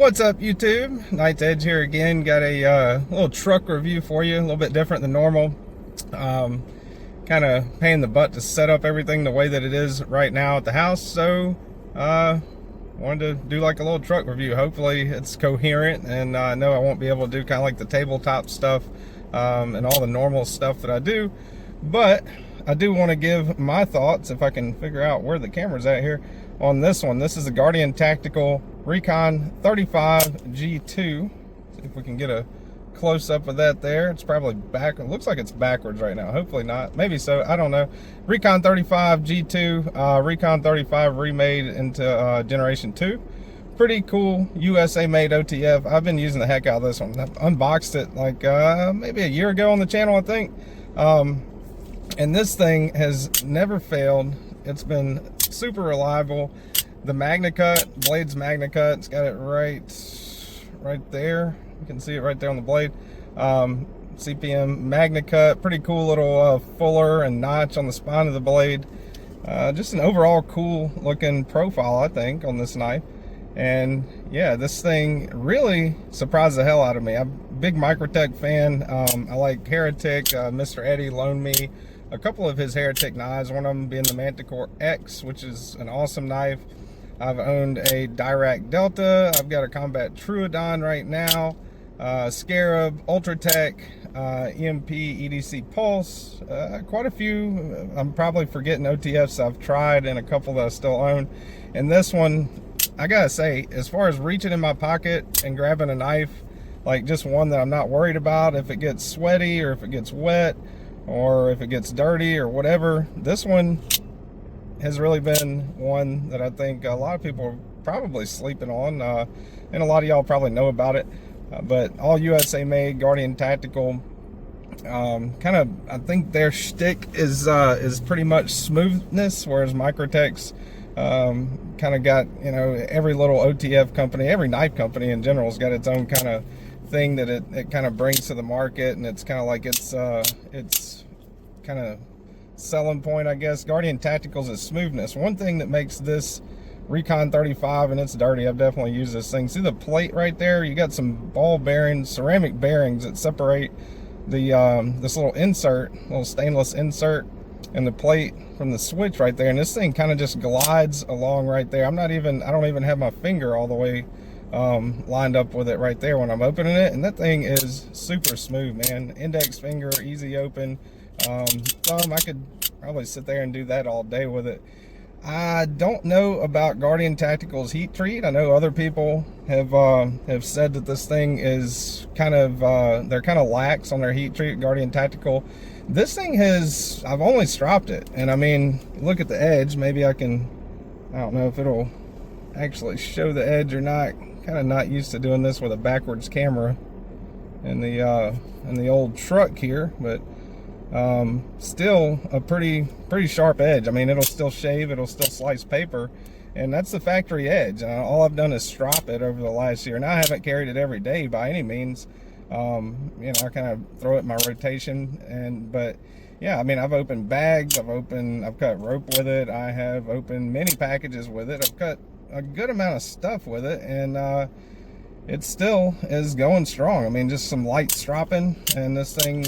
What's up, YouTube? Knight's Edge here again. Got a little truck review for you, a little bit different than normal. Kind of pain in the butt to set up everything the way that it is right now at the house, so wanted to do like a little truck review. Hopefully it's coherent, and I know I won't be able to do kind of like the tabletop stuff and all the normal stuff that I do, but I do want to give my thoughts, if I can figure out where the camera's at here, on this one. This is the Guardian Tactical Recon 35 G2. See if we can get a close-up of that there. It's probably back. It looks like it's backwards right now. Hopefully not. Maybe so. I don't know. Recon 35 G2. Recon 35 remade into Generation 2. Pretty cool USA-made OTF. I've been using the heck out of this one. I've unboxed it like maybe a year ago on the channel, I think. And this thing has never failed. It's been super reliable. The Magna Cut, blade's Magna Cut, it's got it right there. You can see it right there on the blade. CPM Magna Cut, pretty cool little fuller and notch on the spine of the blade. Just an overall cool looking profile, I think, on this knife. And yeah, this thing really surprised the hell out of me. I'm a big Microtech fan. I like Heretic. Mr. Eddie loaned me a couple of his Heretic knives, one of them being the Manticore X, which is an awesome knife. I've owned a Dirac Delta. I've got a Combat Truodon right now, Scarab, Ultratech, EMP, EDC Pulse, quite a few. I'm probably forgetting OTFs I've tried and a couple that I still own. And this one, I gotta say, as far as reaching in my pocket and grabbing a knife, like just one that I'm not worried about if it gets sweaty or if it gets wet or if it gets dirty or whatever, this one has really been one that I think a lot of people are probably sleeping on, and a lot of y'all probably know about it, but all USA made, Guardian Tactical, kind of, I think their shtick is pretty much smoothness, whereas Microtech's kind of got, you know, every little OTF company, every knife company in general has got its own kind of thing that it kind of brings to the market, and it's kind of like it's kind of selling point, I guess. Guardian Tacticals is smoothness. One thing that makes this Recon 35, and it's dirty, I've definitely used this thing. See the plate right there? You got some ball bearings, ceramic bearings that separate the this little insert, little stainless insert, and the plate from the switch right there. And this thing kind of just glides along right there. I don't even have my finger all the way lined up with it right there when I'm opening it, and that thing is super smooth, man. Index finger, easy open. Thumb, I could probably sit there and do that all day with it. I don't know about Guardian Tactical's heat treat. I know other people have said that this thing is kind of they're kind of lax on their heat treat, Guardian Tactical. This thing has, I've only stropped it, and I mean, look at the edge. Maybe I don't know if it'll actually show the edge or not. Kind of not used to doing this with a backwards camera in the old truck here, but still a pretty sharp edge. I mean, it'll still shave, it'll still slice paper, and that's the factory edge. All I've done is strop it over the last year. Now I haven't carried it every day by any means. You know, I kind of throw it in my rotation, but yeah, I mean, I've opened bags, I've cut rope with it, I have opened many packages with it, I've cut a good amount of stuff with it, and it still is going strong. I mean, just some light stropping, and this thing,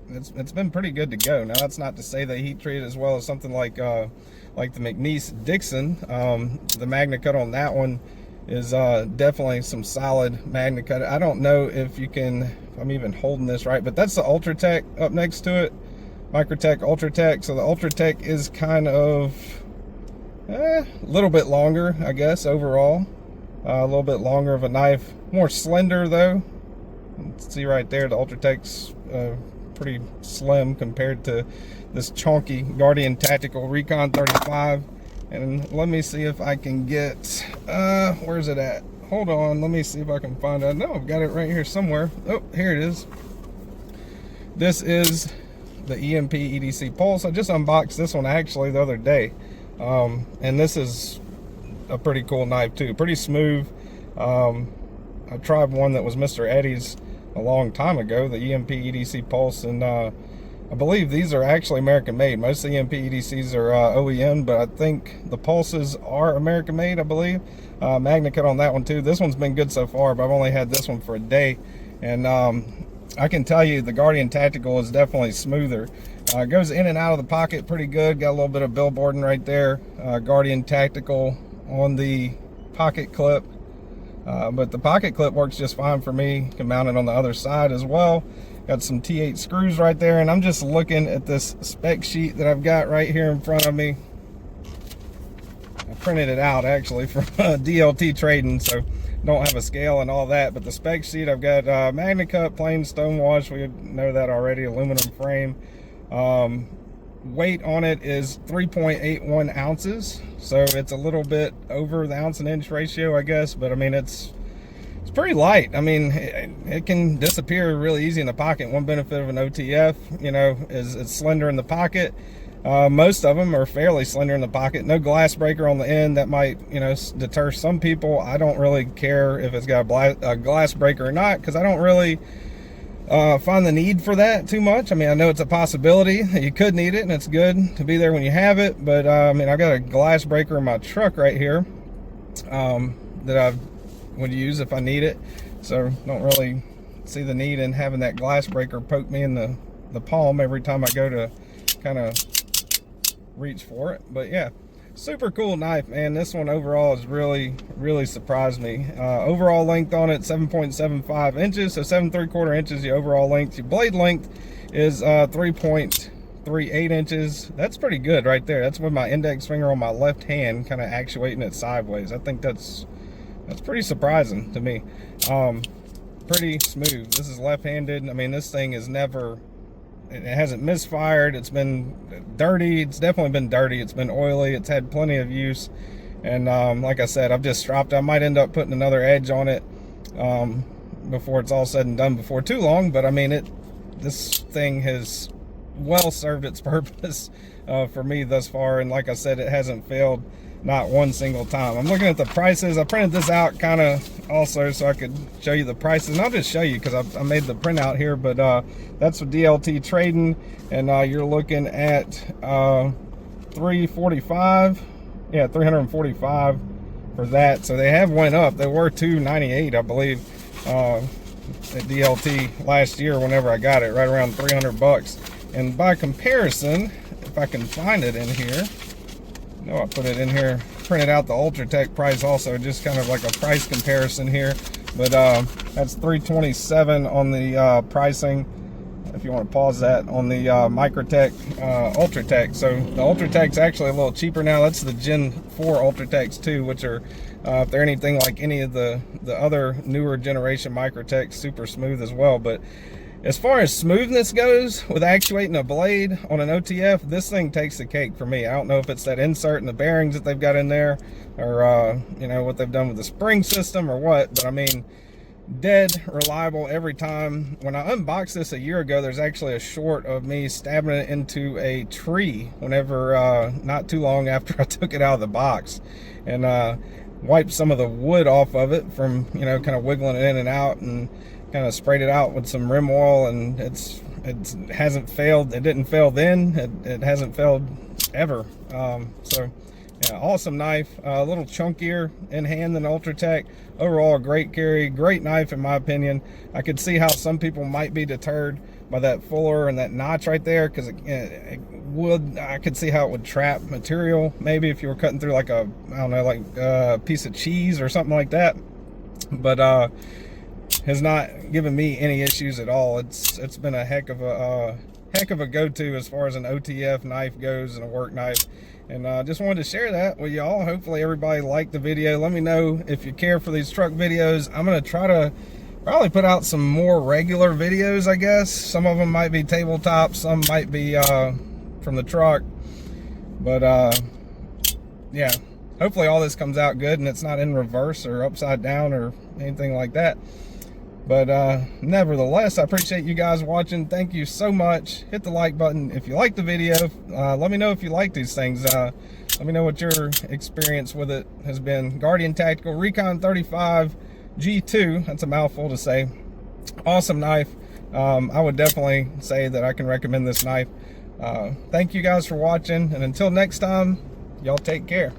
it's been pretty good to go. Now, that's not to say they heat treat as well as something like the McNeese Dixon. The Magna Cut on that one is definitely some solid Magna Cut. I don't know if I'm even holding this right, but that's the Ultratech up next to it. Microtech, Ultratech. So the Ultratech is kind of a little bit longer, I guess, overall. A little bit longer of a knife. More slender, though. See right there, the Ultratech's pretty slim compared to this chunky Guardian Tactical Recon 35. And let me see if I can get, where's it at? Hold on, let me see if I can find it. No, I've got it right here somewhere. Oh, here it is. This is the EMP EDC Pulse. I just unboxed this one actually the other day. And this is a pretty cool knife too, pretty smooth. I tried one that was Mr. Eddie's a long time ago, the EMP EDC Pulse, and I I believe these are actually American made. Most of the EMP EDCs are OEM, but I think the pulses are American made, I believe. Magna cut on that one too. This one's been good so far, but I've only had this one for a day. And I can tell you the Guardian Tactical is definitely smoother. Goes in and out of the pocket pretty good. Got a little bit of billboarding right there. Guardian Tactical on the pocket clip. But the pocket clip works just fine for me. Can mount it on the other side as well. Got some T8 screws right there, and I'm just looking at this spec sheet that I've got right here in front of me. I printed it out actually from DLT Trading, so don't have a scale and all that, but the spec sheet, I've got Magna cut, plain stone wash, we know that already, aluminum frame. Weight on it is 3.81 ounces, so it's a little bit over the ounce and inch ratio, I guess, but I mean, it's pretty light. I mean, it can disappear really easy in the pocket. One benefit of an OTF, you know, is it's slender in the pocket. Most of them are fairly slender in the pocket. No glass breaker on the end. That might, you know, deter some people. I don't really care if it's got a glass breaker or not, because I don't really find the need for that too much. I mean, I know it's a possibility that you could need it, and it's good to be there when you have it, but I mean, I got a glass breaker in my truck right here that I would use if I need it, so don't really see the need in having that glass breaker poke me in the palm every time I go to kind of reach for it. But yeah, super cool knife, man. This one overall has really surprised me. Overall length on it 7.75 inches, so 7 3/4 inches the overall length. Your blade length is 3.38 inches. That's pretty good right there. That's with my index finger on my left hand kind of actuating it sideways. I think that's pretty surprising to me. Pretty smooth. This is left-handed. I mean, this thing is never, it hasn't misfired. It's been dirty. It's definitely been dirty. It's been oily. It's had plenty of use. And like I said, I've just stropped. I might end up putting another edge on it before it's all said and done, before too long. But I mean, this thing has well served its purpose for me thus far. And like I said, it hasn't failed not one single time. I'm looking at the prices. I printed this out kind of also so I could show you the prices. And I'll just show you because I made the printout here, but that's for DLT Trading, and you're looking at $345. Yeah, $345 for that. So they have went up. They were $298, I believe, at DLT last year whenever I got it, right around 300 bucks. And by comparison, if I can find it in here, no, I put it in here, printed out the Ultratech price also, just kind of like a price comparison here. But that's $327 on the pricing, if you want to pause that, on the Microtech Ultratech. So the Ultratech's actually a little cheaper now. That's the Gen 4 Ultratechs too, which are, if they're anything like any of the other newer generation Microtechs, super smooth as well. But as far as smoothness goes with actuating a blade on an OTF, this thing takes the cake for me. I don't know if it's that insert and the bearings that they've got in there, or you know, what they've done with the spring system or what, but I mean, dead reliable every time. When I unboxed this a year ago, there's actually a short of me stabbing it into a tree whenever, not too long after I took it out of the box, and wiped some of the wood off of it from, you know, kind of wiggling it in and out, and kind of sprayed it out with some rim oil, and it hasn't failed. It didn't fail then. It hasn't failed ever. So yeah, awesome knife. A little chunkier in hand than Ultratech. Overall, a great carry, great knife in my opinion. I could see how some people might be deterred by that fuller and that notch right there, because I could see how it would trap material, maybe if you were cutting through like a, I don't know, like a piece of cheese or something like that. But has not given me any issues at all. It's been a heck of a go-to as far as an OTF knife goes, and a work knife. And just wanted to share that with y'all. Hopefully everybody liked the video. Let me know if you care for these truck videos. I'm gonna try to probably put out some more regular videos, I guess. Some of them might be tabletop, some might be from the truck, but yeah, hopefully all this comes out good and it's not in reverse or upside down or anything like that. But nevertheless, I appreciate you guys watching. Thank you so much. Hit the like button if you like the video. Let me know if you like these things. Let me know what your experience with it has been. Guardian Tactical Recon 35 G2. That's a mouthful to say. Awesome knife. I would definitely say that I can recommend this knife. Thank you guys for watching, and until next time, y'all take care.